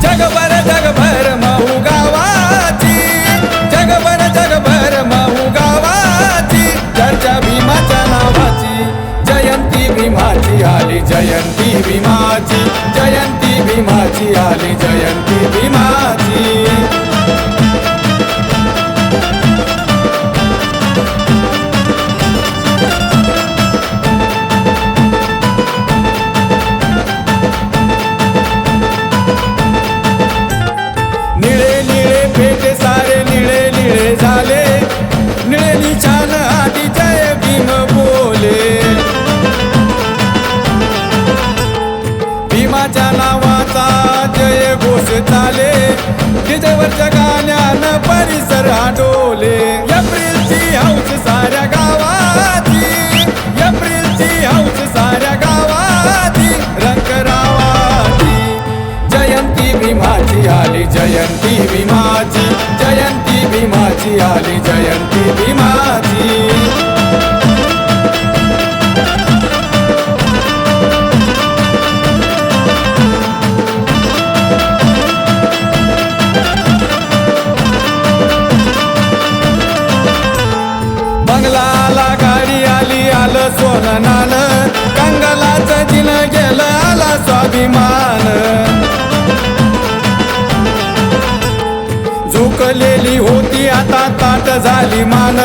जगभर महू गावाची, जगभर महू गावाची चर्चा भीमाच्या नावाची। जयंती भीमाची आली, जयंती भीमाची, जयंती भीमाची आली, जयंती भीमाची। निळे निळे पेटे सारे निळे निळे झाले, निळे छान आधी जय भीम बोले। भीमाच्या नावाचा जय घोष चाले, डीजेवरच्या गाण्यानं परिसर डोले। एप्रिलची हौस साऱ्या गावाची, एप्रिलची हौस साऱ्या गावाची, रंगरावाची। जयंती भीमाची आली, जयंती भीमाची, जयंती भीमाची आली, जयंती भीमाची। बंगलाला गाडी आली, आलं सोनं नाणं, कंगलाचं जिन गेलं आला स्वाभिमान। झुकलेली होती आता ताट झाली मान,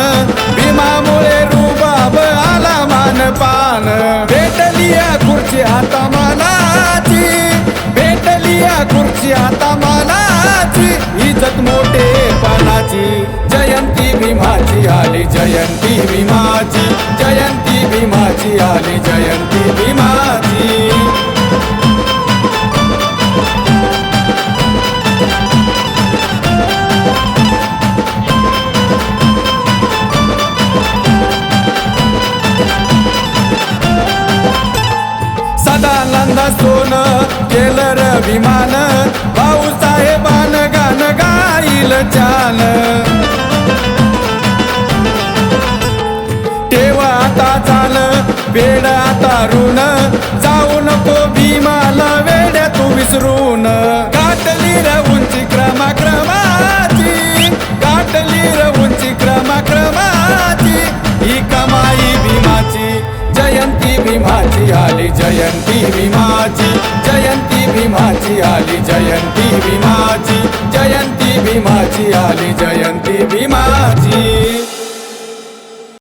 भीमामुळे रुबाब आला मान पान। भेटली या खुर्ची आता मानाची, भेटली या खुर्ची आता मानाची, इज्जत मोठेपणाची। जयंती भीमाची आली, जयंती भीमाची, जयंती भीमाची आली, जयंती भीमाची। सदानंद सोनं केलं रविमान, भाऊसाहेबान गाणं गाईल छान। तेव्हा आता चाल वेड आता ऋण, जाऊ नको भीमाला वेड्या तू विसरून। गाठली र उंची क्रमाक्रमाची, गाठली र उंची क्रमाक्रमाची, ही कमाई भीमाची। जयंती भीमाची आली, जयंती भीमाची, जयंती भीमाची आली, जयंती भीमाची, जयंती भीमाची आली, जयंती भीमाची।